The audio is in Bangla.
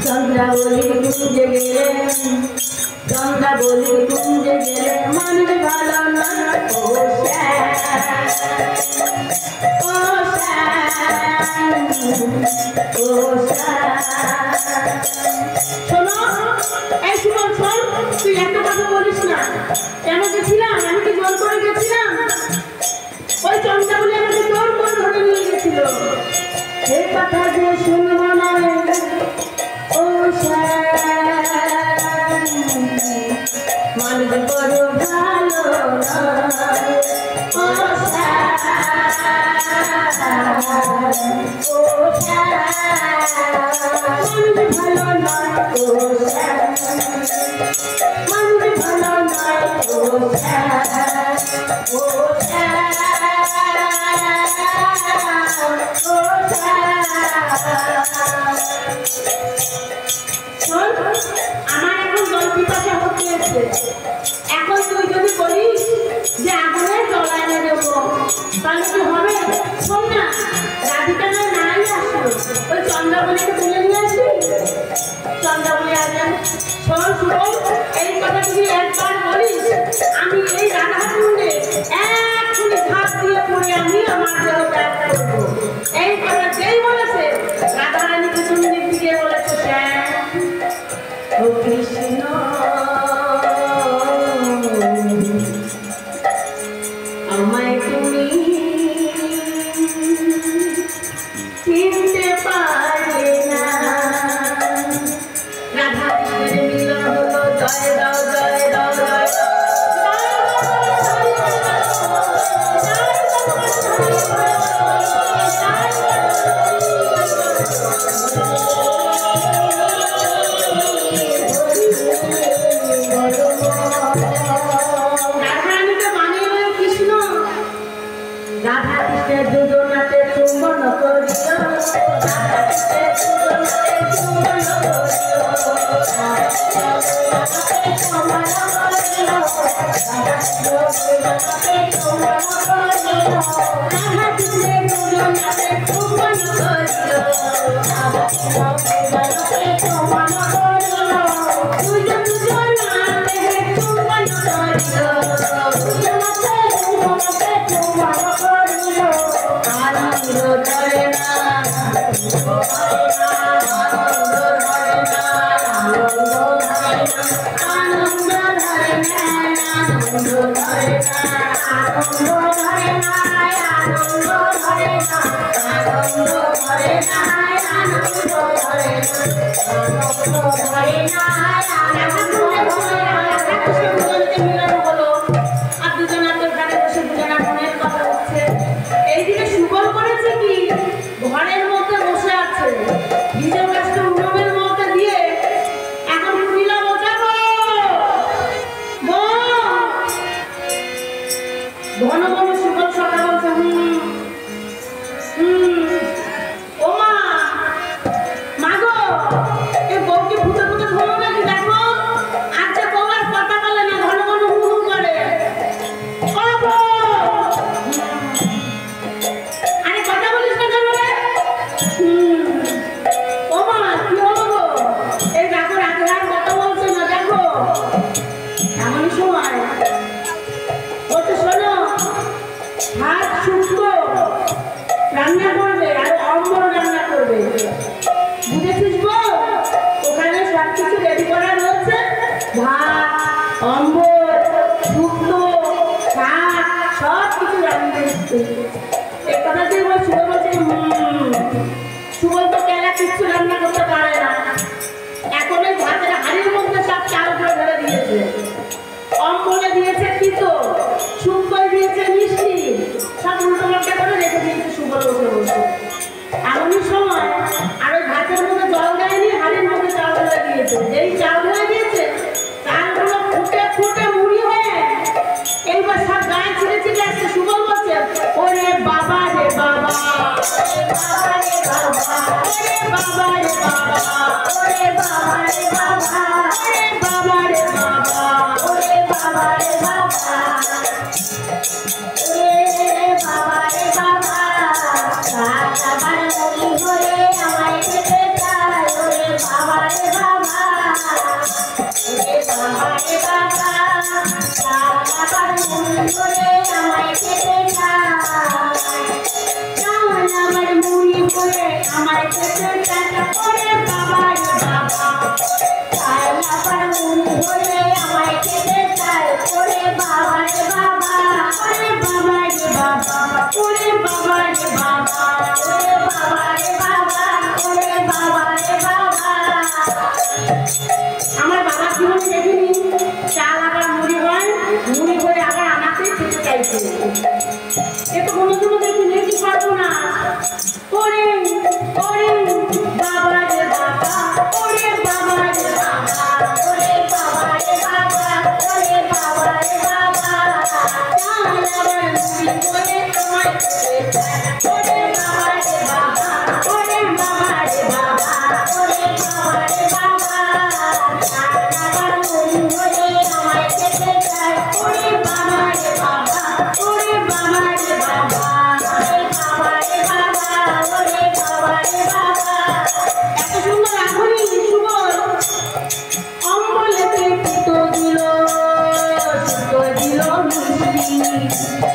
চন্দ্রাবলী কুঞ্জে গেলে চন্দ্রাবলী কুঞ্জে গেলে মানুষ ভালো না ও শোনো এই সুমন শোন তুই একটা কথা বলিস না কেন গেছিলাম আমি কি জোর করে গেছিলাম ওই চন্দ্রাবলী আমাকে জোর করে ধরে নিয়ে গেছিল এই কথা যে শুনবো না ও মানুষ বড় ভালো ও মানুষ ভালো নয় ও মানুষ ভালো নয় ও আমার এখন জল পিপাসা হচ্ছে এখন তুই যদি বলিস যে আগুনে জল এনে দেবো তাহলে কি হবে শোন না রাধিকা নাই আসলো ওই চন্দ্রাবলীকে তুলে নিয়ে আসি চন্দ্রাবলী আসবেন শোন শুনুন এই কথা যদি একবার বলিস আমি এই রাধাকুণ্ডে এক্ষুনি ঝাঁপ দিয়ে পড়ে আমি আমার দেহ ত্যাগ করবো এই কথা যেই বলেছে রাধারানী পিছন দিক থেকে বলেছে ও কৃষ্ণ আমায় তুমি চিনতে পারলে না রাধা কৃষ্ণের মিলন হলো জয় দাও জয় দাও জয় দাও রাধা কৃষ্ণের দুজনাতে চুম্বন করিল রাধা কৃষ্ণের দুজনাতে চুম্বন করিল রাধা কৃষ্ণের দুজনাতে চুম্বন করিল দুজনাতে চুম্বন করিল আনন্দ ধরে না আনন্দ ধরে না আনন্দ ধরে না আনন্দ ধরে না আনন্দ ধরে না আনন্দ ধরে না আনন্দ ধরে না আনন্দ ধরে না মিলন হলো আর দুজনাতে ঘরে বসে দুজনা মনের কথা হচ্ছে এইদিকে সুগল করেছে কি ঘরের মধ্যে বসে আছে নিজের কাছে উন্নমের মধ্যে দিয়ে এখন পুরিলা বোঝাবো ঘন ঘন সুগল সকা বলছে ও মা গো এই বউকে ভূতে ভূতে ধরো নাকি দেখো আজকে বউয়ার কথা বলে না ঘন ঘন হু হু করে আরে কথা বলিস না কেন রে ও মা কি হলো গো এই দেখো রাতে আর কথা বলছে না দেখো এমনই সময় বলছে শোনো ভাত শুক্তো রান্না করবে আর অম্বর রান্না করবে বুঝেছিস গো ওখানে সব কিছু রেডি করা রয়েছে ভাত অম্বর শুক্তো শাক সব কিছু রান্না করছে এই কথা দিয়ে বল সুবল বলছে সুবল তো কেলা কিছু রান্না করতে পারে না এখন ওই ভাতের হাড়ির মধ্যে সব চাল ধরে দিয়েছে অম্বলে দিয়েছে তিতো শুক্তোয় দিয়েছে মিষ্টি সব উল্টো পাল্টা করে রেখে দিয়েছে সুবল বসে বসে এমনই সময় আর ওই ভাতের মধ্যে জল দেয়নি হাড়ির মধ্যে চাল ধরে দিয়েছে যেই চাল ধরে দিয়েছে চালগুলো ফুটে ফুটে মুড়ি হয়ে বাবা রে বাবা ওরে বাবা রে বাবা ওরে বাবা রে বাবা ওরে বাবা রে বাবা ওরে বাবা রে বাবা কাটাবার মুড়ি হয়ে আমায় খেতে চায় ওরে বাবা রে বাবা ওরে বাবা রে বাবা কাটাবার মুড়ি হয়ে আমায় খেতে চায় আমার মুড়ি করে আমার খেতে চায় ওরে বাবা রে বাবা কাটাবার মুড়ি হয়ে আমায় খেতে চায় ওরে বাবা রে বাবা ওরে বাবা রে বাবা ওরে বাবা রে বাবা ওরে বাবা রে বাবা ওরে বাবা রে বাবা আমার বাবার জীবনে দেখিনি চাল আবার মুড়ি হয় মুড়ি করে আবার আমাকে খেতে চাইছে এ তো কোনোদিনও দেখিনি কি পারবো না ওরে ওরে বাবা রে বাবা ওরে বাবা রে বাবা ওরে বাবা রে বাবা ওরে বাবা রে বাবা চাল আবার মুড়ি করে তোমায় খেতে চাই ওরে বাবা রে বাবা ওরে বাবা রে বাবা ওরে বাবা রে বাবা চাল আবার মুড়ি করে আমায় খেতে চাই ওরে বাবা রে বাবা ওরে বাবা রে বাবা ওরে বাবা রে বাবা ওরে বাবা রে বাবা এত সুন্দর এখনই সুবল অম্বলেতে ফুটো দিল মিষ্টি